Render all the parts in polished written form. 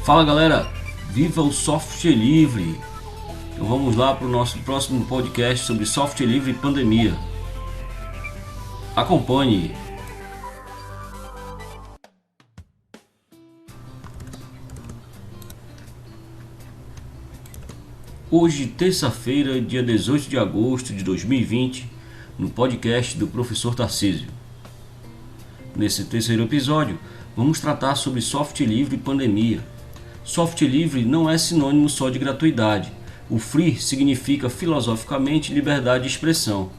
Fala galera, viva o software livre! Então vamos lá para o nosso próximo podcast sobre software livre e pandemia. Acompanhe! Hoje, terça-feira, dia 18 de agosto de 2020, no podcast do professor Tarcísio. Nesse terceiro episódio, vamos tratar sobre software livre e pandemia. Software livre não é sinônimo só de gratuidade. O free significa filosoficamente liberdade de expressão.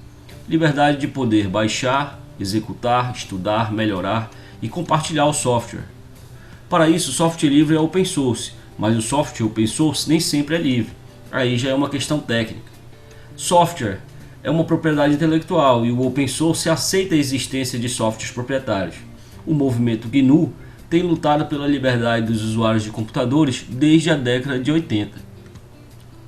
Liberdade de poder baixar, executar, estudar, melhorar e compartilhar o software. Para isso, o software livre é open source, mas o software open source nem sempre é livre. Aí já é uma questão técnica. Software é uma propriedade intelectual e o open source aceita a existência de softwares proprietários. O movimento GNU tem lutado pela liberdade dos usuários de computadores desde a década de 80.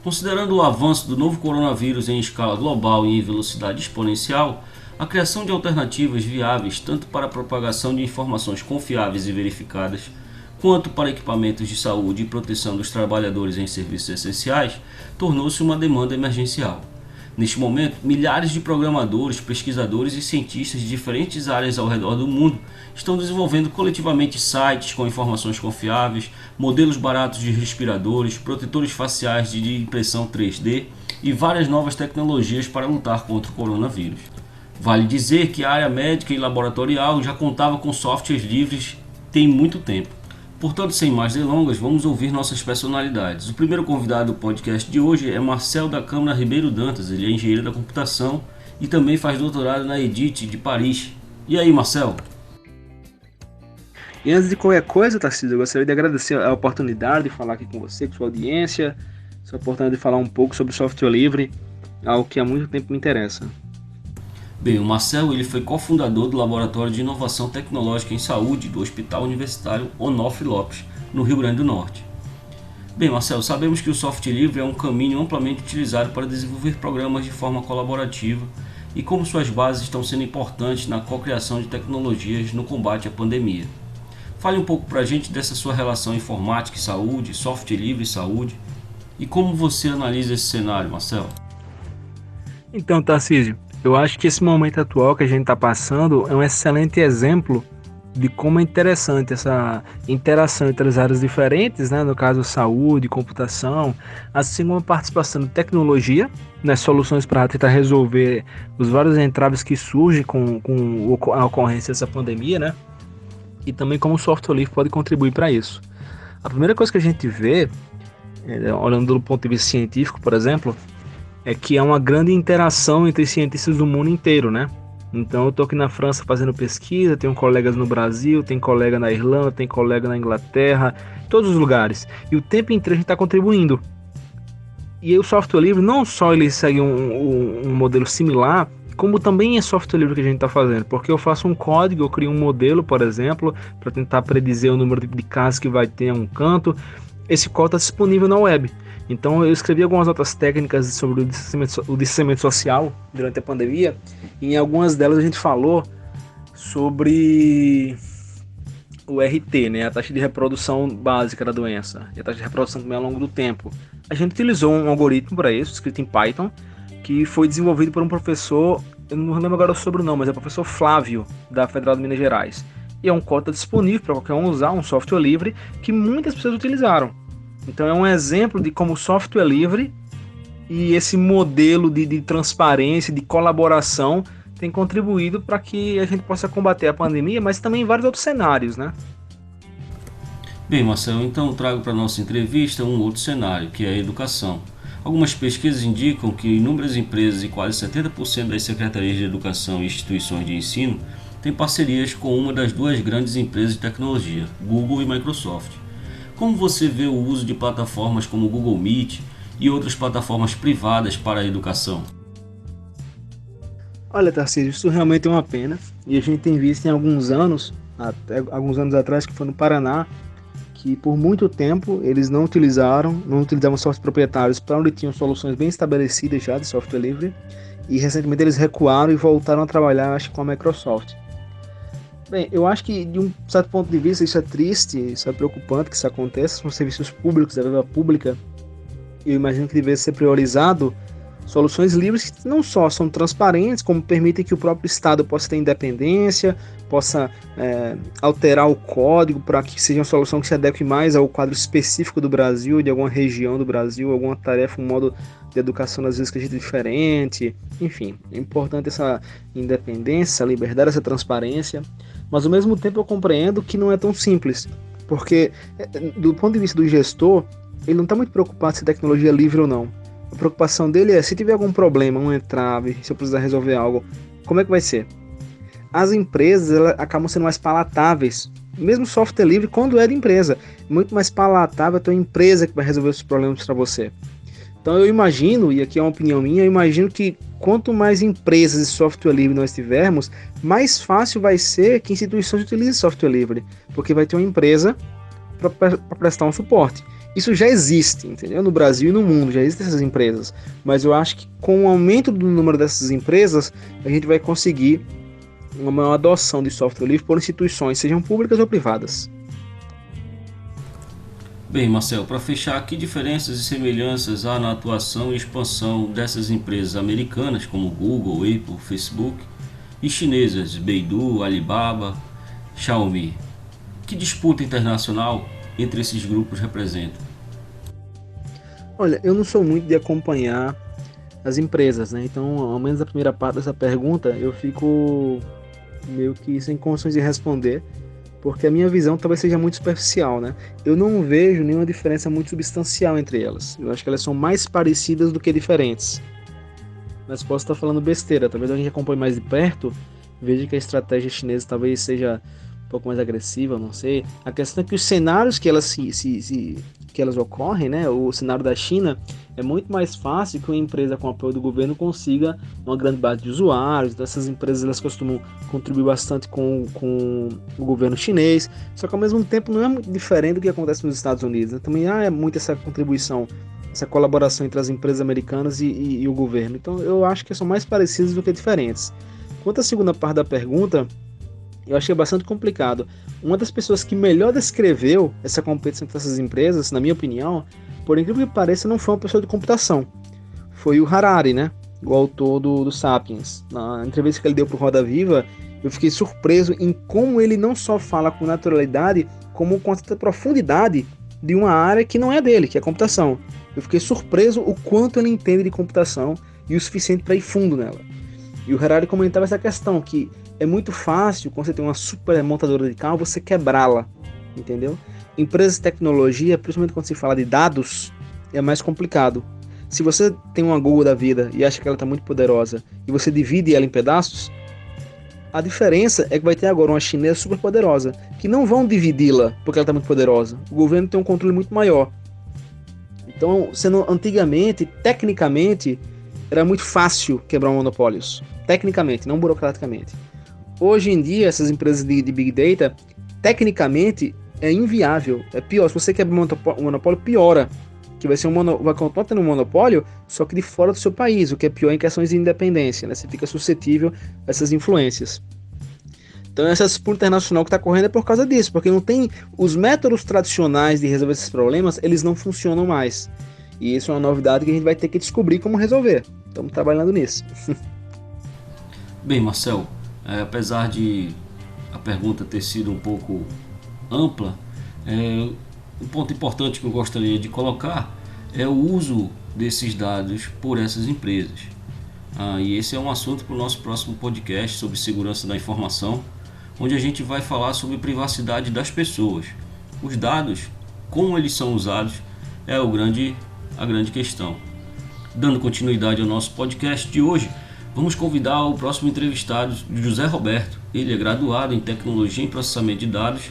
Considerando o avanço do novo coronavírus em escala global e em velocidade exponencial, a criação de alternativas viáveis tanto para a propagação de informações confiáveis e verificadas, quanto para equipamentos de saúde e proteção dos trabalhadores em serviços essenciais, tornou-se uma demanda emergencial. Neste momento, milhares de programadores, pesquisadores e cientistas de diferentes áreas ao redor do mundo estão desenvolvendo coletivamente sites com informações confiáveis, modelos baratos de respiradores, protetores faciais de impressão 3D e várias novas tecnologias para lutar contra o coronavírus. Vale dizer que a área médica e laboratorial já contava com softwares livres tem muito tempo. Portanto, sem mais delongas, vamos ouvir nossas personalidades. O primeiro convidado do podcast de hoje é Marcel da Câmara Ribeiro Dantas. Ele é engenheiro da computação e também faz doutorado na EDIT de Paris. E aí, Marcel? E antes de qualquer coisa, Tarcísio, eu gostaria de agradecer a oportunidade de falar aqui com você, com sua audiência, essa oportunidade de falar um pouco sobre software livre, algo que há muito tempo me interessa. Bem, o Marcel ele foi cofundador do Laboratório de Inovação Tecnológica em Saúde do Hospital Universitário Onofre Lopes, no Rio Grande do Norte. Bem, Marcel, sabemos que o software livre é um caminho amplamente utilizado para desenvolver programas de forma colaborativa e como suas bases estão sendo importantes na cocriação de tecnologias no combate à pandemia. Fale um pouco para a gente dessa sua relação informática e saúde, software livre e saúde, e como você analisa esse cenário, Marcel? Então, Tarcísio, eu acho que esse momento atual que a gente está passando é um excelente exemplo de como é interessante essa interação entre as áreas diferentes, né? No caso saúde, computação, assim como a participação de tecnologia nas soluções para tentar resolver os vários entraves que surgem com a ocorrência dessa pandemia, né? E também como o software livre pode contribuir para isso. A primeira coisa que a gente vê, olhando do ponto de vista científico, por exemplo, é que há uma grande interação entre cientistas do mundo inteiro, né? Então eu estou aqui na França fazendo pesquisa, tenho colegas no Brasil, tem colega na Irlanda, tem colega na Inglaterra, todos os lugares. E o tempo inteiro a gente está contribuindo. E aí o software livre não só ele segue um modelo similar, como também é software livre que a gente está fazendo. Porque eu faço um código, eu crio um modelo, por exemplo, para tentar predizer o número de casos que vai ter em um canto. Esse código está disponível na web. Então eu escrevi algumas outras técnicas sobre o distanciamento social durante a pandemia, e em algumas delas a gente falou sobre o RT, né, a taxa de reprodução básica da doença, e a taxa de reprodução também ao longo do tempo. A gente utilizou um algoritmo para isso, escrito em Python, que foi desenvolvido por um professor, eu não lembro agora o sobrenome, mas é o professor Flávio, da Federal de Minas Gerais. E é um código disponível para qualquer um usar, um software livre, que muitas pessoas utilizaram. Então é um exemplo de como o software livre e esse modelo de transparência, de colaboração tem contribuído para que a gente possa combater a pandemia, mas também em vários outros cenários, né? Bem, Marcelo, então eu trago para a nossa entrevista um outro cenário, que é a educação. Algumas pesquisas indicam que inúmeras empresas e quase 70% das secretarias de educação e instituições de ensino têm parcerias com uma das duas grandes empresas de tecnologia, Google e Microsoft. Como você vê o uso de plataformas como o Google Meet e outras plataformas privadas para a educação? Olha, Tarcísio, isso realmente é uma pena. E a gente tem visto em alguns anos, até alguns anos atrás, que foi no Paraná, que por muito tempo eles não utilizavam softwares proprietários para onde tinham soluções bem estabelecidas já de software livre. E recentemente eles recuaram e voltaram a trabalhar, acho que com a Microsoft. Bem, eu acho que de um certo ponto de vista isso é triste, isso é preocupante que isso aconteça, são serviços públicos, da verba pública, eu imagino que deveria ser priorizado soluções livres que não só são transparentes, como permitem que o próprio Estado possa ter independência, possa alterar o código para que seja uma solução que se adeque mais ao quadro específico do Brasil, de alguma região do Brasil, alguma tarefa, um modo de educação às vezes que a gente é diferente. Enfim, é importante essa independência, essa liberdade, essa transparência, mas ao mesmo tempo eu compreendo que não é tão simples, porque do ponto de vista do gestor, ele não está muito preocupado se a tecnologia é livre ou não. A preocupação dele é, se tiver algum problema, um entrave, se eu precisar resolver algo, como é que vai ser? As empresas elas acabam sendo mais palatáveis, mesmo software livre, quando é de empresa. Muito mais palatável a tua empresa que vai resolver os problemas para você. Então eu imagino, e aqui é uma opinião minha, eu imagino que quanto mais empresas de software livre nós tivermos, mais fácil vai ser que instituições utilizem software livre, porque vai ter uma empresa para prestar um suporte. Isso já existe, entendeu? No Brasil e no mundo já existem essas empresas, mas eu acho que com o aumento do número dessas empresas, a gente vai conseguir uma maior adoção de software livre por instituições, sejam públicas ou privadas. Bem, Marcel, para fechar, que diferenças e semelhanças há na atuação e expansão dessas empresas americanas como Google, Apple, Facebook e chinesas Baidu, Alibaba, Xiaomi? Que disputa internacional entre esses grupos representa? Olha, eu não sou muito de acompanhar as empresas, né? Então, ao menos a primeira parte dessa pergunta, eu fico meio que sem condições de responder, porque a minha visão talvez seja muito superficial, né? Eu não vejo nenhuma diferença muito substancial entre elas. Eu acho que elas são mais parecidas do que diferentes. Mas posso estar falando besteira, talvez a gente acompanhe mais de perto, veja que a estratégia chinesa talvez seja um pouco mais agressiva, não sei. A questão é que os cenários que elas que elas ocorrem, né? O cenário da China é muito mais fácil que uma empresa com apoio do governo consiga uma grande base de usuários. Então essas empresas elas costumam contribuir bastante com o governo chinês, só que ao mesmo tempo não é muito diferente do que acontece nos Estados Unidos, né? Também há muito essa contribuição, essa colaboração entre as empresas americanas e o governo. Então eu acho que são mais parecidas do que diferentes. Quanto à segunda parte da pergunta, eu achei bastante complicado. Uma das pessoas que melhor descreveu essa competição entre essas empresas, na minha opinião, por incrível que pareça, não foi uma pessoa de computação. Foi o Harari, né? O autor do Sapiens. Na entrevista que ele deu para o Roda Viva, eu fiquei surpreso em como ele não só fala com naturalidade, como com certa profundidade de uma área que não é dele, que é a computação. Eu fiquei surpreso o quanto ele entende de computação e o suficiente para ir fundo nela. E o Harari comentava essa questão, que é muito fácil, quando você tem uma super montadora de carro, você quebrá-la, entendeu? Empresas de tecnologia, principalmente quando se fala de dados, é mais complicado. Se você tem uma Google da vida e acha que ela está muito poderosa e você divide ela em pedaços, a diferença é que vai ter agora uma chinesa super poderosa, que não vão dividi-la porque ela está muito poderosa. O governo tem um controle muito maior. Então, sendo antigamente, tecnicamente, era muito fácil quebrar monopólios. Tecnicamente, não burocraticamente. Hoje em dia, essas empresas de Big Data, tecnicamente, é inviável. É pior. Se você quebra um monopólio, piora. Que vai continuar tendo um monopólio, só que de fora do seu país, o que é pior em questões de independência, né? Você fica suscetível a essas influências. Então, essa disputa internacional que está correndo é por causa disso, porque não tem os métodos tradicionais de resolver esses problemas, eles não funcionam mais. E isso é uma novidade que a gente vai ter que descobrir como resolver. Estamos trabalhando nisso. Bem, Marcel, apesar de a pergunta ter sido um pouco ampla, um ponto importante que eu gostaria de colocar é o uso desses dados por essas empresas. E esse é um assunto para o nosso próximo podcast sobre segurança da informação, onde a gente vai falar sobre privacidade das pessoas. Os dados, como eles são usados, é a grande questão. Dando continuidade ao nosso podcast de hoje, vamos convidar o próximo entrevistado, José Roberto. Ele é graduado em Tecnologia em Processamento de Dados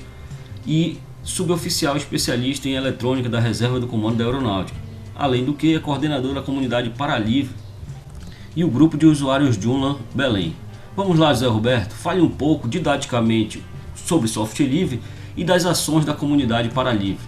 e suboficial especialista em eletrônica da Reserva do Comando da Aeronáutica, além do que é coordenador da comunidade Paralivre e o grupo de usuários Joomla Belém. Vamos lá, José Roberto, fale um pouco didaticamente sobre software livre e das ações da comunidade Paralivre.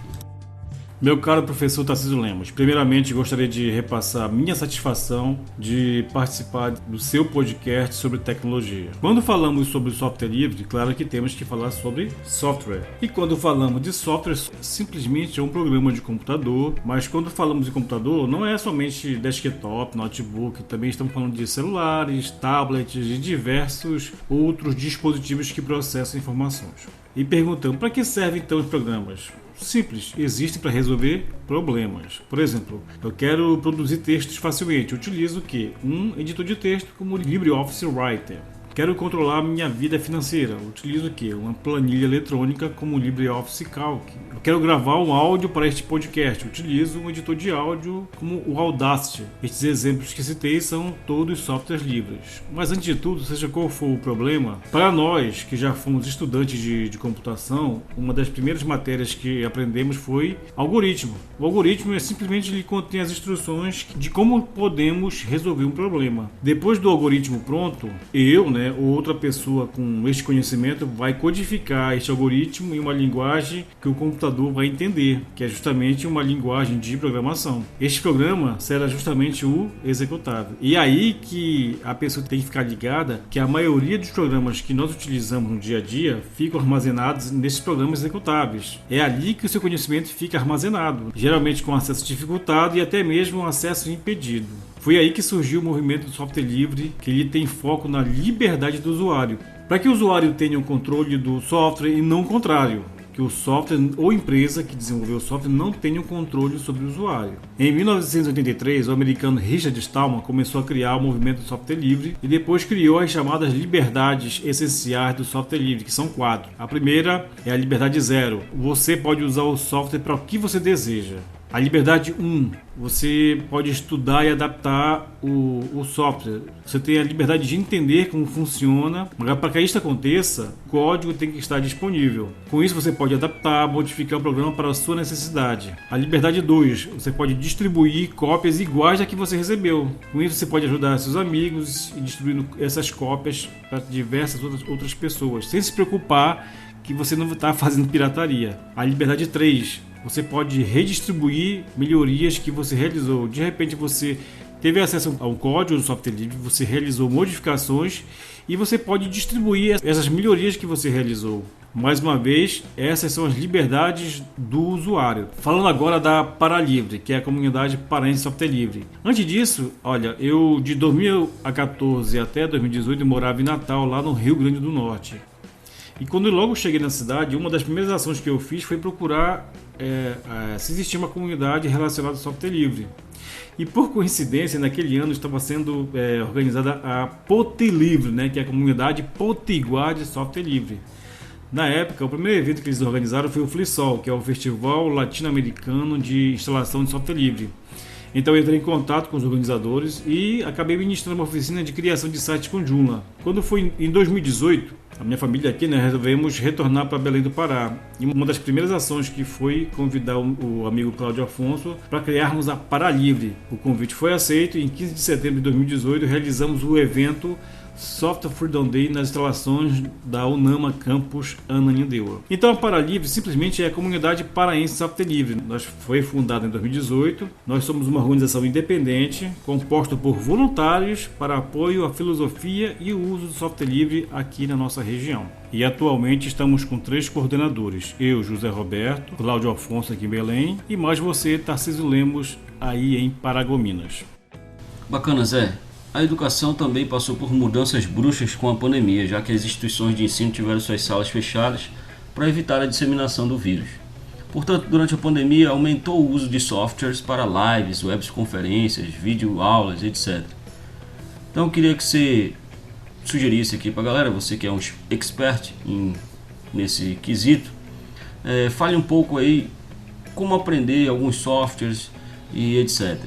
Meu caro professor Tarcísio Lemos, primeiramente gostaria de repassar minha satisfação de participar do seu podcast sobre tecnologia. Quando falamos sobre software livre, claro que temos que falar sobre software. E quando falamos de software, simplesmente é um programa de computador, mas quando falamos de computador, não é somente desktop, notebook, também estamos falando de celulares, tablets e diversos outros dispositivos que processam informações. E perguntamos, para que servem então os programas? Simples, existem para resolver problemas. Por exemplo, eu quero produzir textos facilmente. Eu utilizo o quê? Um editor de texto como o LibreOffice Writer. Quero controlar minha vida financeira. Eu utilizo o quê? Uma planilha eletrônica como o LibreOffice Calc. Eu quero gravar um áudio para este podcast. Eu utilizo um editor de áudio como o Audacity. Estes exemplos que citei são todos softwares livres. Mas antes de tudo, seja qual for o problema, para nós que já fomos estudantes de computação, uma das primeiras matérias que aprendemos foi algoritmo. O algoritmo é simplesmente ele contém as instruções de como podemos resolver um problema. Depois do algoritmo pronto, ou outra pessoa com este conhecimento vai codificar este algoritmo em uma linguagem que o computador vai entender, que é justamente uma linguagem de programação. Este programa será justamente o executável. E aí que a pessoa tem que ficar ligada que a maioria dos programas que nós utilizamos no dia a dia ficam armazenados nesses programas executáveis. É ali que o seu conhecimento fica armazenado, geralmente com acesso dificultado e até mesmo um acesso impedido. Foi aí que surgiu o movimento do software livre, que ele tem foco na liberdade do usuário, para que o usuário tenha o controle do software e não o contrário, que o software ou empresa que desenvolveu o software não tenha o controle sobre o usuário. Em 1983, o americano Richard Stallman começou a criar o movimento do software livre e depois criou as chamadas liberdades essenciais do software livre, que são 4. A primeira é a liberdade 0. Você pode usar o software para o que você deseja. A liberdade 1, você pode estudar e adaptar o software. Você tem a liberdade de entender como funciona, mas para que isso aconteça, o código tem que estar disponível. Com isso você pode adaptar, modificar o programa para a sua necessidade. A liberdade 2, você pode distribuir cópias iguais à que você recebeu. Com isso você pode ajudar seus amigos e distribuindo essas cópias para diversas outras pessoas, sem se preocupar que você não está fazendo pirataria. A liberdade 3, você pode redistribuir melhorias que você realizou. De repente você teve acesso ao código do software livre, você realizou modificações e você pode distribuir essas melhorias que você realizou. Mais uma vez, essas são as liberdades do usuário. Falando agora da Paralivre, que é a comunidade paraense software livre. Antes disso, olha, eu de 2014 até 2018 morava em Natal, lá no Rio Grande do Norte. E quando eu logo cheguei na cidade, uma das primeiras ações que eu fiz foi procurar se existia uma comunidade relacionada ao software livre. E por coincidência, naquele ano estava sendo organizada a POTILivre, né, que é a comunidade potiguar de software livre. Na época, o primeiro evento que eles organizaram foi o FLISOL, que é o Festival Latino-Americano de Instalação de Software Livre. Então eu entrei em contato com os organizadores e acabei ministrando uma oficina de criação de site com Joomla. Quando foi em 2018, a minha família aqui, resolvemos retornar para Belém do Pará. E uma das primeiras ações que foi convidar o amigo Cláudio Afonso para criarmos a Paralivre. O convite foi aceito e em 15 de setembro de 2018 realizamos o evento Software Freedom Day nas instalações da UNAMA Campus Ananindeua. Então a Paralivre simplesmente é a comunidade paraense software livre. Nós foi fundada em 2018. Nós somos uma organização independente composta por voluntários para apoio à filosofia e o uso do software livre aqui na nossa região. E atualmente estamos com 3 coordenadores. Eu, José Roberto, Cláudio Afonso aqui em Belém e mais você, Tarcísio Lemos, aí em Paragominas. Bacana, Zé. A educação também passou por mudanças bruscas com a pandemia, já que as instituições de ensino tiveram suas salas fechadas para evitar a disseminação do vírus. Portanto, durante a pandemia, aumentou o uso de softwares para lives, webconferências, videoaulas, etc. Então, eu queria que você sugerisse aqui para a galera, você que é um expert nesse quesito, fale um pouco aí como aprender alguns softwares e etc.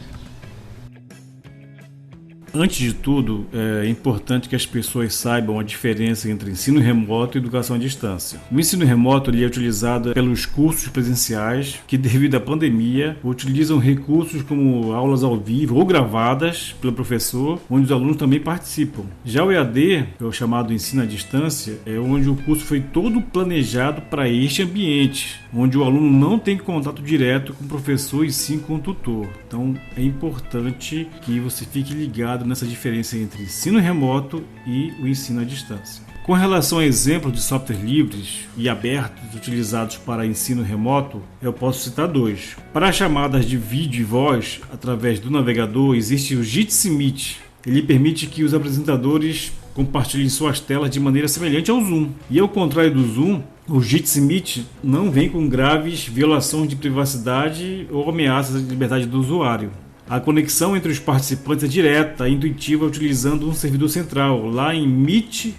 Antes de tudo, é importante que as pessoas saibam a diferença entre ensino remoto e educação à distância. O ensino remoto ele é utilizado pelos cursos presenciais que, devido à pandemia, utilizam recursos como aulas ao vivo ou gravadas pelo professor, onde os alunos também participam. Já o EAD, que é o chamado ensino à distância, é onde o curso foi todo planejado para este ambiente, onde o aluno não tem contato direto com o professor e sim com o tutor. Então é importante que você fique ligado nessa diferença entre ensino remoto e o ensino à distância. Com relação a exemplos de softwares livres e abertos utilizados para ensino remoto, eu posso citar 2. Para chamadas de vídeo e voz através do navegador, existe o Jitsi Meet. Ele permite que os apresentadores compartilhem suas telas de maneira semelhante ao Zoom. E ao contrário do Zoom, o Jitsi Meet não vem com graves violações de privacidade ou ameaças de liberdade do usuário. A conexão entre os participantes é direta e intuitiva utilizando um servidor central lá em meet.jit.si.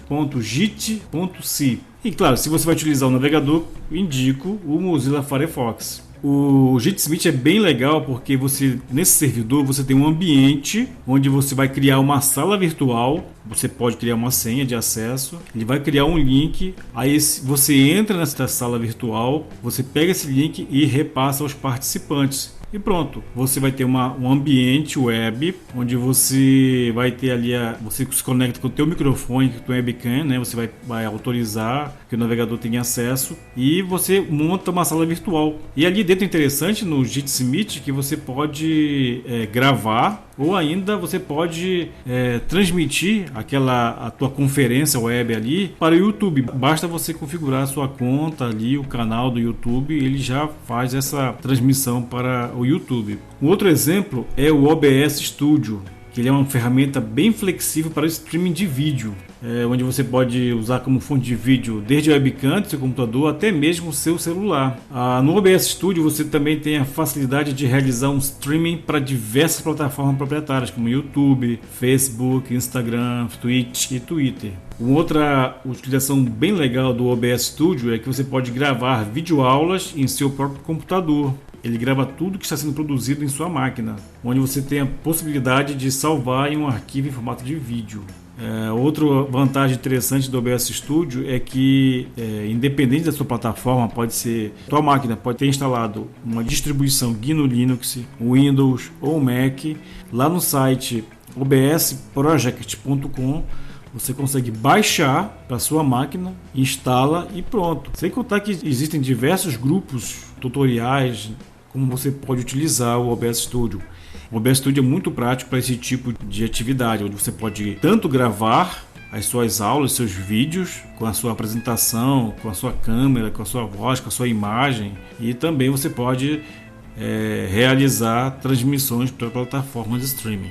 E claro, se você vai utilizar o navegador, indico o Mozilla Firefox. O Jitsi Meet é bem legal porque nesse servidor você tem um ambiente onde você vai criar uma sala virtual, você pode criar uma senha de acesso, ele vai criar um link, aí você entra nessa sala virtual, você pega esse link e repassa aos participantes. E pronto, você vai ter um ambiente web onde você vai ter ali, você se conecta com o teu microfone, com o teu webcam, né? Você vai autorizar que o navegador tenha acesso e você monta uma sala virtual. E ali dentro é interessante no Jitsi Meet que você pode gravar ou ainda você pode transmitir a tua conferência web ali para o YouTube. Basta você configurar a sua conta ali, o canal do YouTube, ele já faz essa transmissão para o YouTube. Um outro exemplo é o OBS Studio, que ele é uma ferramenta bem flexível para o streaming de vídeo, onde você pode usar como fonte de vídeo desde a webcam do seu computador até mesmo o seu celular. No OBS Studio você também tem a facilidade de realizar um streaming para diversas plataformas proprietárias como YouTube, Facebook, Instagram, Twitch e Twitter. Uma outra utilização bem legal do OBS Studio é que você pode gravar videoaulas em seu próprio computador. Ele grava tudo que está sendo produzido em sua máquina, onde você tem a possibilidade de salvar em um arquivo em formato de vídeo. Outra vantagem interessante do OBS Studio é que, independente da sua plataforma, tua máquina pode ter instalado uma distribuição GNU Linux, Windows ou Mac. Lá no site obsproject.com você consegue baixar para sua máquina, instala e pronto. Sem contar que existem diversos grupos tutoriais como você pode utilizar o OBS Studio. O OBS Studio é muito prático para esse tipo de atividade, onde você pode tanto gravar as suas aulas, seus vídeos, com a sua apresentação, com a sua câmera, com a sua voz, com a sua imagem, e também você pode realizar transmissões para plataformas de streaming.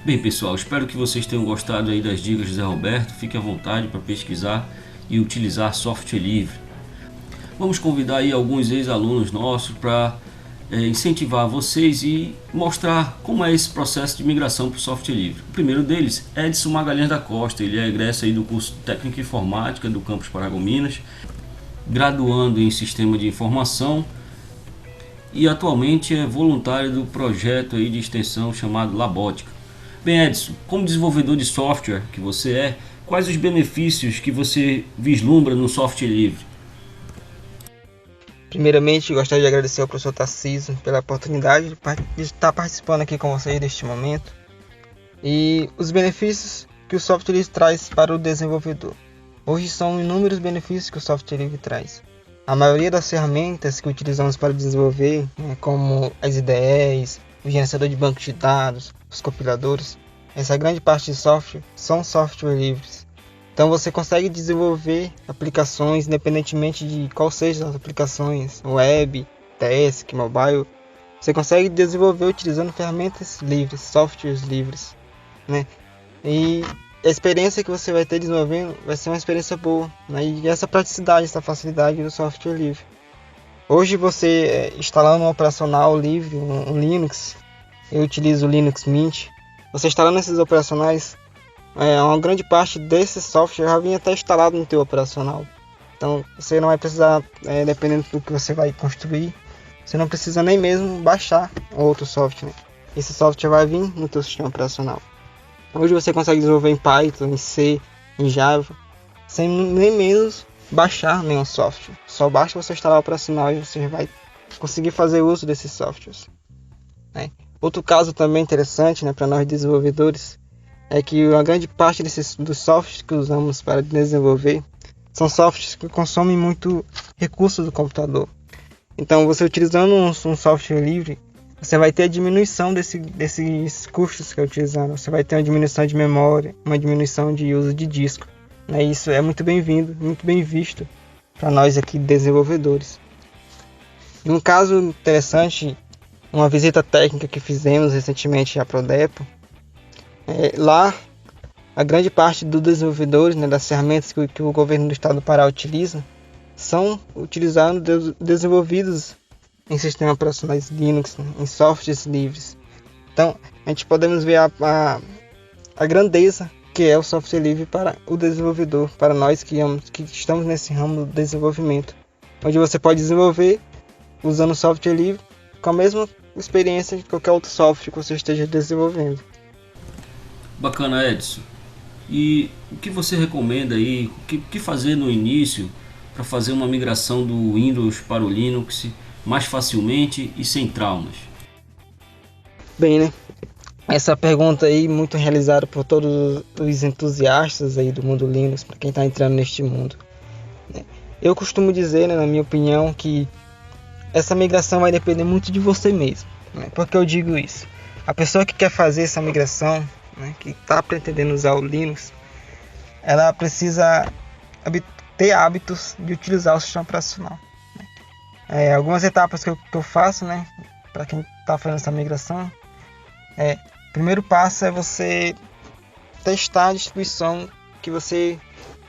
Bem, pessoal, espero que vocês tenham gostado aí das dicas de Zé Roberto. Fique à vontade para pesquisar e utilizar software livre. Vamos convidar aí alguns ex-alunos nossos para incentivar vocês e mostrar como é esse processo de migração para o software livre. O primeiro deles é Edson Magalhães da Costa. Ele é egresso aí do curso Técnico em Informática do campus Paragominas, graduando em Sistema de Informação e atualmente é voluntário do projeto aí de extensão chamado Labótica. Bem, Edson, como desenvolvedor de software que você é, quais os benefícios que você vislumbra no software livre? Primeiramente, gostaria de agradecer ao professor Tarcísio pela oportunidade de estar participando aqui com vocês neste momento e os benefícios que o software livre traz para o desenvolvedor. Hoje são inúmeros benefícios que o software livre traz. A maioria das ferramentas que utilizamos para desenvolver, como as IDEs, o gerenciador de banco de dados, os compiladores, essa grande parte de software são software livres. Então você consegue desenvolver aplicações independentemente de qual sejam as aplicações, web, desk, mobile. Você consegue desenvolver utilizando ferramentas livres, softwares livres, né? E a experiência que você vai ter desenvolvendo vai ser uma experiência boa, né? E essa praticidade, essa facilidade do software livre. Hoje você instalando um operacional livre, um Linux, eu utilizo o Linux Mint. Você instalando esses operacionais, uma grande parte desse software já vinha até instalado no teu operacional. Então você não vai precisar, dependendo do que você vai construir, você não precisa nem mesmo baixar outro software. esse software vai vir no teu sistema operacional. Hoje você consegue desenvolver em Python, em C, em Java, sem nem menos baixar nenhum software. Só basta você instalar o operacional e você vai conseguir fazer uso desses softwares, né? Outro caso também interessante, né, para nós desenvolvedores é que a grande parte dos softwares que usamos para desenvolver são softwares que consomem muito recurso do computador. Então, você utilizando um software livre, você vai ter a diminuição desses custos que é utilizando. Você vai ter uma diminuição de memória, uma diminuição de uso de disco, né? Isso é muito bem-vindo, muito bem visto para nós aqui desenvolvedores. E um caso interessante, uma visita técnica que fizemos recentemente à Prodepo, lá a grande parte dos desenvolvedores, né, das ferramentas que o governo do estado do Pará utiliza, são desenvolvidos em sistemas operacionais Linux, né, em softwares livres. Então, a gente podemos ver a grandeza que é o software livre para o desenvolvedor, para nós que estamos nesse ramo do desenvolvimento, onde você pode desenvolver usando software livre com a mesma experiência de qualquer outro software que você esteja desenvolvendo. Bacana, Edson. E o que você recomenda aí, o que fazer no início para fazer uma migração do Windows para o Linux mais facilmente e sem traumas? Bem, né? Essa pergunta aí muito realizada por todos os entusiastas aí do mundo Linux, para quem está entrando neste mundo, né? Eu costumo dizer, né, na minha opinião, que essa migração vai depender muito de você mesmo, né? Por que eu digo isso? A pessoa que quer fazer essa migração, né, que está pretendendo usar o Linux, ela precisa ter hábitos de utilizar o sistema operacional, né? Algumas etapas que eu faço, né, para quem está fazendo essa migração, o primeiro passo é você testar a distribuição que você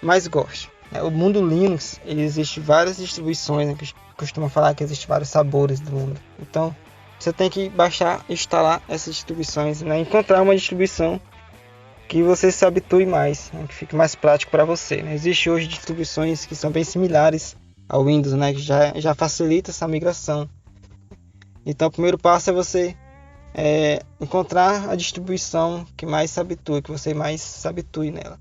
mais gosta. O mundo Linux, existe várias distribuições, né, que costuma falar que existem vários sabores do mundo. Então, você tem que baixar e instalar essas distribuições, né, encontrar uma distribuição que você se habitue mais, né, que fique mais prático para você, né? Existem hoje distribuições que são bem similares ao Windows, né, que já facilita essa migração. Então, o primeiro passo é você encontrar a distribuição que mais se habitue, que você mais se habitue nela.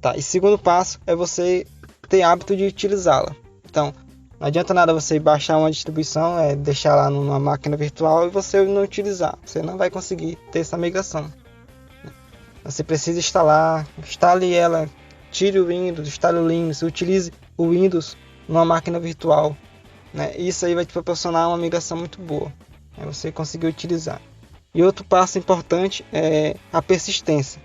Tá? E segundo passo é você ter hábito de utilizá-la. Então, não adianta nada você baixar uma distribuição, deixar lá numa máquina virtual e você não utilizar. Você não vai conseguir ter essa migração. Você precisa instalar, instale ela, tire o Windows, instale o Linux, utilize o Windows numa máquina virtual, né? Isso aí vai te proporcionar uma migração muito boa, né? Você conseguir utilizar. E outro passo importante é a persistência.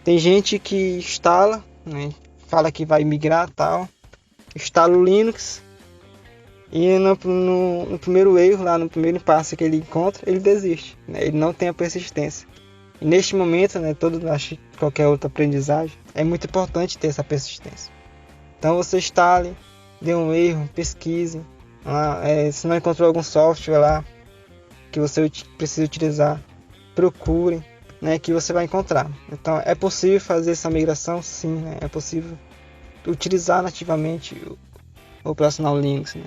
Tem gente que instala, né, fala que vai migrar tal, instala o Linux e no primeiro erro, lá no primeiro passo que ele encontra, ele desiste, né? Ele não tem a persistência. E neste momento, né, acho que qualquer outra aprendizagem, é muito importante ter essa persistência. Então você instale, dê um erro, pesquise, se não encontrou algum software lá que você precisa utilizar, procure, né, que você vai encontrar. Então é possível fazer essa migração, sim, né? É possível utilizar nativamente o operacional Linux, né?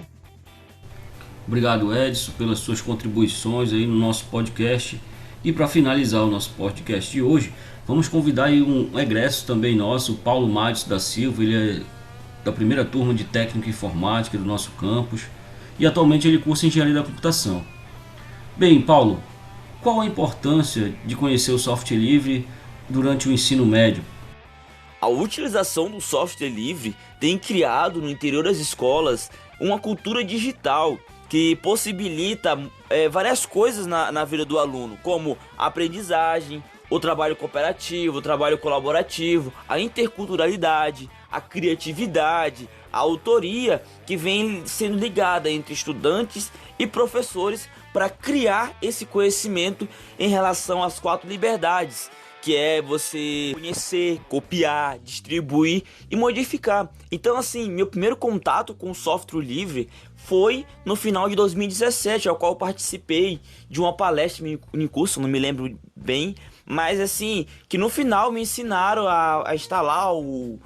Obrigado, Edson, pelas suas contribuições aí no nosso podcast. E para finalizar o nosso podcast de hoje, vamos convidar aí um egresso também nosso, o Paulo Matos da Silva. Ele é da primeira turma de técnica informática do nosso campus e atualmente ele cursa engenharia da computação. Bem, Paulo, qual a importância de conhecer o software livre durante o ensino médio? A utilização do software livre tem criado no interior das escolas uma cultura digital que possibilita várias coisas na vida do aluno, como a aprendizagem, o trabalho cooperativo, o trabalho colaborativo, a interculturalidade, a criatividade, a autoria, que vem sendo ligada entre estudantes e professores para criar esse conhecimento em relação às 4 liberdades, que é você conhecer, copiar, distribuir e modificar. Então, assim, meu primeiro contato com o software livre foi no final de 2017, ao qual eu participei de uma palestra em curso, não me lembro bem, mas assim, que no final me ensinaram a instalar o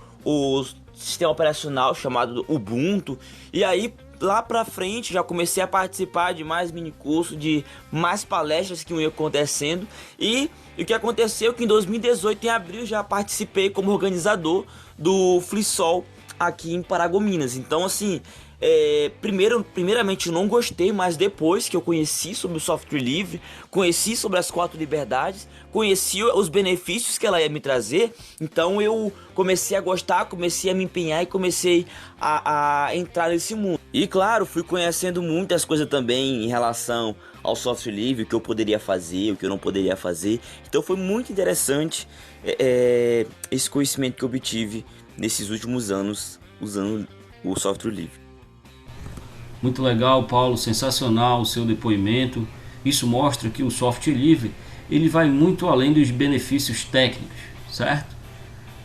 sistema operacional chamado Ubuntu. E aí lá pra frente já comecei a participar de mais mini cursos, de mais palestras que iam acontecendo. E o que aconteceu é que em 2018, em abril, já participei como organizador do FliSol aqui em Paragominas. Então assim, primeiramente eu não gostei, mas depois que eu conheci sobre o software livre, conheci sobre as 4 liberdades, conheci os benefícios que ela ia me trazer, então eu comecei a gostar, comecei a me empenhar e comecei a entrar nesse mundo. E claro, fui conhecendo muitas coisas também em relação ao software livre, o que eu poderia fazer, o que eu não poderia fazer. Então foi muito interessante esse conhecimento que eu obtive nesses últimos anos usando o software livre. Muito legal, Paulo, sensacional o seu depoimento. Isso mostra que o software livre ele vai muito além dos benefícios técnicos, certo?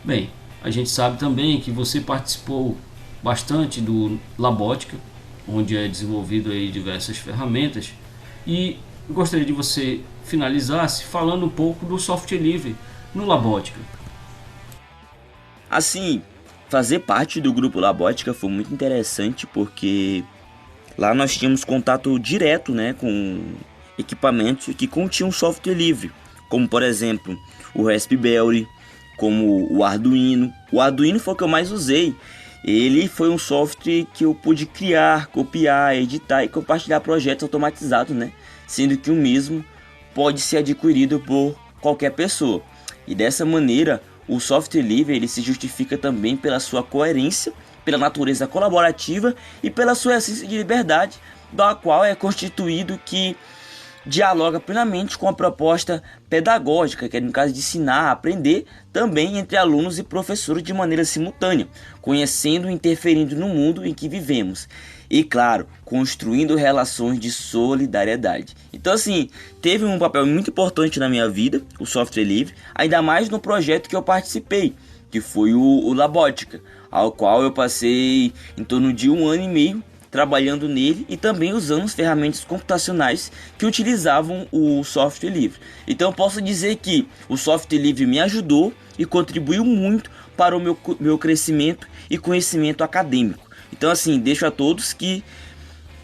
Bem, a gente sabe também que você participou bastante do Labótica, onde é desenvolvido aí diversas ferramentas, e eu gostaria de você finalizasse falando um pouco do software livre no Labótica. Assim, fazer parte do grupo Labótica foi muito interessante, porque lá nós tínhamos contato direto, né, com equipamentos que continham software livre, como por exemplo o Raspberry, como o Arduino. O Arduino foi o que eu mais usei. Ele foi um software que eu pude criar, copiar, editar e compartilhar projetos automatizados, né, sendo que o mesmo pode ser adquirido por qualquer pessoa. E dessa maneira, o software livre ele se justifica também pela sua coerência, pela natureza colaborativa e pela sua essência de liberdade, da qual é constituído que dialoga plenamente com a proposta pedagógica, que é no caso de ensinar, aprender também entre alunos e professores de maneira simultânea, conhecendo e interferindo no mundo em que vivemos. E claro, construindo relações de solidariedade. Então assim, teve um papel muito importante na minha vida, o software livre, ainda mais no projeto que eu participei, que foi o Labótica, ao qual eu passei em torno de 1 ano e meio trabalhando nele e também usando as ferramentas computacionais que utilizavam o software livre. Então eu posso dizer que o software livre me ajudou e contribuiu muito para o meu crescimento e conhecimento acadêmico. Então assim, deixo a todos que,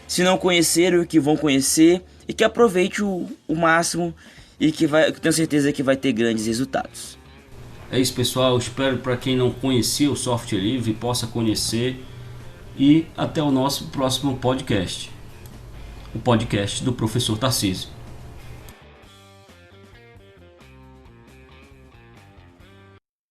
se não conheceram, que vão conhecer e que aproveite o máximo e que tenho certeza que vai ter grandes resultados. É isso, pessoal. Espero para quem não conhecia o software livre possa conhecer. E até o nosso próximo podcast, o podcast do professor Tarcísio.